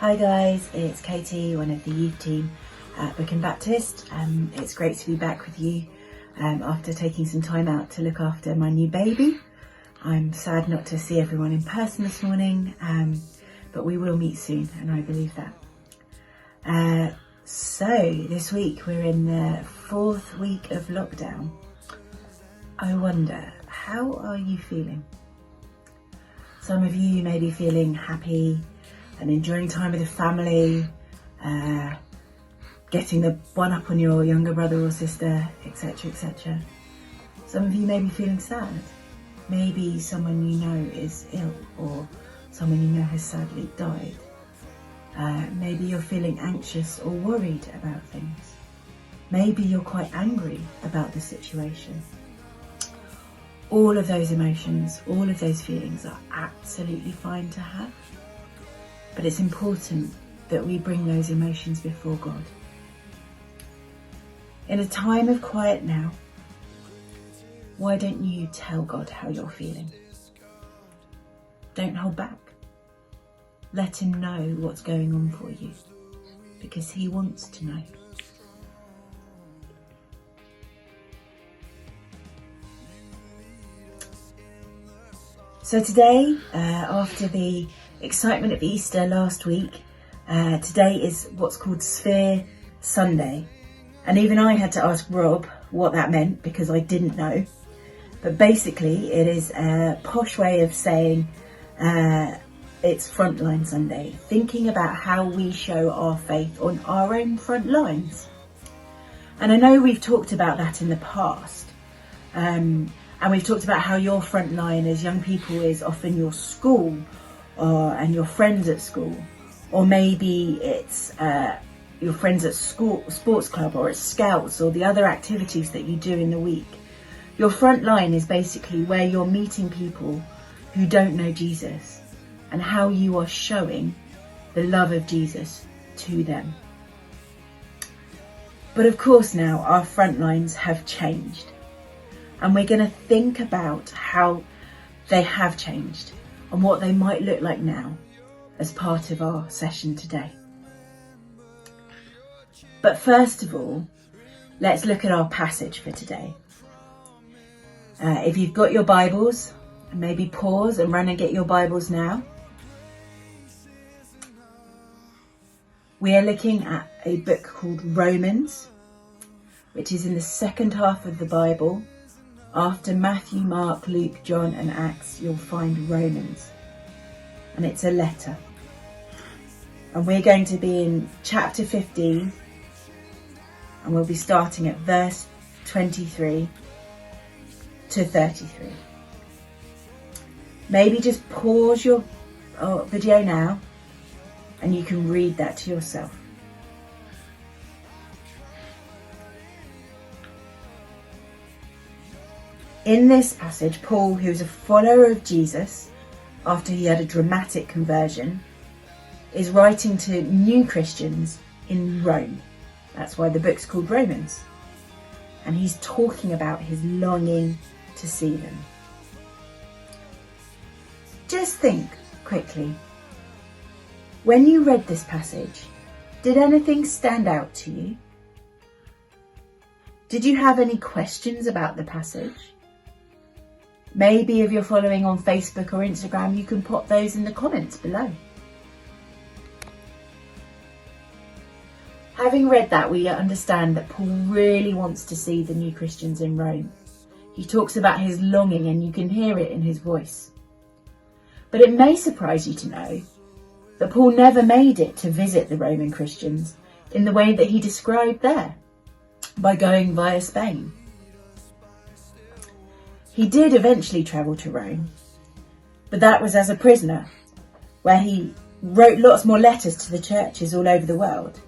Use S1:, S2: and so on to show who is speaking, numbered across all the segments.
S1: Hi guys, it's Katie, one of the youth team at Wickham Baptist. It's great to be back with you after taking some time out to look after my new baby. I'm sad not to see everyone in person this morning, but we will meet soon, and I believe that. So this week we're in the 4th week of lockdown. I wonder, how are you feeling? Some of you may be feeling happy and enjoying time with the family, getting the one up on your younger brother or sister, etc, etc. Some of you may be feeling sad. Maybe someone you know is ill, or someone you know has sadly died. Maybe you're feeling anxious or worried about things. Maybe you're quite angry about the situation. All of those emotions, all of those feelings are absolutely fine to have. But it's important that we bring those emotions before God. In a time of quiet now, why don't you tell God how you're feeling? Don't hold back. Let him know what's going on for you, because he wants to know. So today, after the excitement of Easter last week, today is what's called Sphere Sunday. And even I had to ask Rob what that meant, because I didn't know. But basically it is a posh way of saying it's Frontline Sunday, thinking about how we show our faith on our own front lines. And I know we've talked about that in the past. And we've talked about how your front line as young people is often your school and your friends at school. Or maybe it's your friends at school, sports club, or at Scouts, or the other activities that you do in the week. Your front line is basically where you're meeting people who don't know Jesus, and how you are showing the love of Jesus to them. But of course now our front lines have changed, and we're going to think about how they have changed and what they might look like now as part of our session today. But first of all, let's look at our passage for today. If you've got your Bibles, maybe pause and run and get your Bibles now. We are looking at a book called Romans, which is in the second half of the Bible. After Matthew, Mark, Luke, John and Acts, you'll find Romans. And it's a letter. And we're going to be in chapter 15. And we'll be starting at verse 23 to 33. Maybe just pause your video now and you can read that to yourself. In this passage, Paul, who's a follower of Jesus after he had a dramatic conversion, is writing to new Christians in Rome. That's why the book's called Romans. And he's talking about his longing to see them. Just think quickly. When you read this passage, did anything stand out to you? Did you have any questions about the passage? Maybe if you're following on Facebook or Instagram, you can pop those in the comments below. Having read that, we understand that Paul really wants to see the new Christians in Rome. He talks about his longing, and you can hear it in his voice. But it may surprise you to know that Paul never made it to visit the Roman Christians in the way that he described there, by going via Spain. He did eventually travel to Rome, but that was as a prisoner, where he wrote lots more letters to the churches all over the world,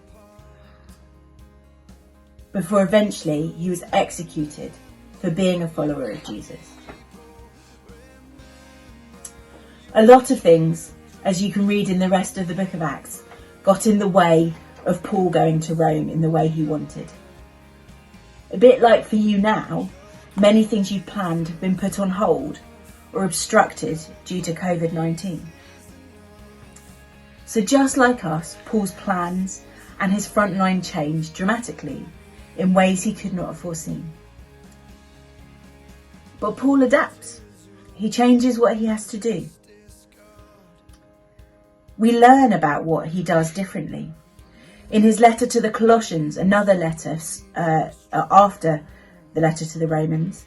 S1: before eventually he was executed for being a follower of Jesus. A lot of things, as you can read in the rest of the book of Acts, got in the way of Paul going to Rome in the way he wanted. A bit like for you now, many things you've planned have been put on hold or obstructed due to COVID-19. So just like us, Paul's plans and his frontline changed dramatically in ways he could not have foreseen. But Paul adapts. He changes what he has to do. We learn about what he does differently. In his letter to the Colossians, another letter after the letter to the Romans,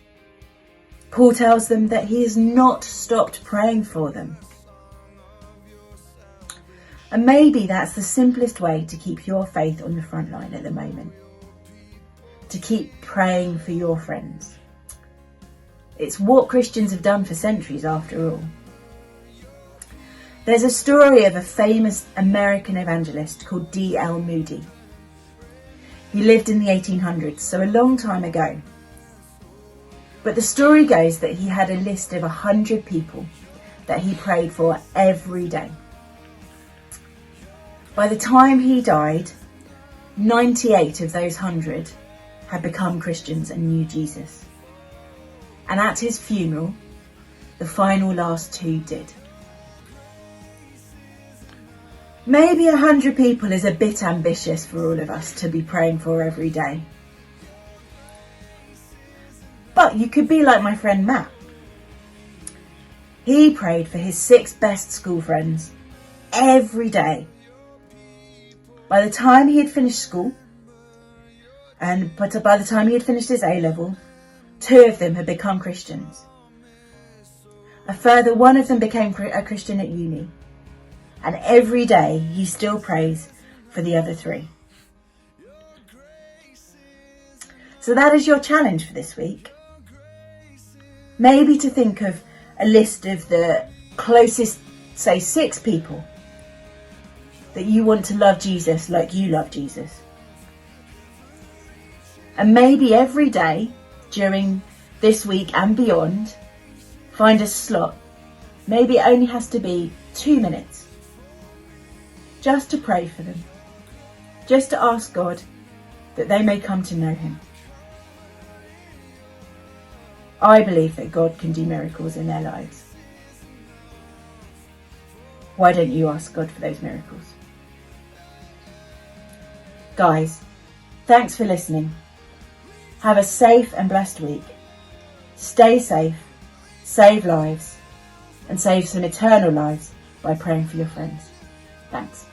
S1: Paul tells them that he has not stopped praying for them. And maybe that's the simplest way to keep your faith on the front line at the moment. To keep praying for your friends. It's what Christians have done for centuries after all. There's a story of a famous American evangelist called D.L. Moody. He lived in the 1800s, so a long time ago. But the story goes that he had a list of 100 people that he prayed for every day. By the time he died, 98 of those 100 had become Christians and knew Jesus. And at his funeral, the final last 2 did. Maybe 100 people is a bit ambitious for all of us to be praying for every day. But you could be like my friend Matt. He prayed for his 6 best school friends every day. By the time he had finished school, but by the time he had finished his A-level, 2 of them had become Christians. A further 1 of them became a Christian at uni. And every day he still prays for the other 3. So that is your challenge for this week. Maybe to think of a list of the closest, say 6 people that you want to love Jesus like you love Jesus. And maybe every day during this week and beyond, find a slot. Maybe it only has to be 2 minutes. Just to pray for them. Just to ask God that they may come to know him. I believe that God can do miracles in their lives. Why don't you ask God for those miracles? Guys, thanks for listening. Have a safe and blessed week. Stay safe, save lives, and save some eternal lives by praying for your friends. Thanks.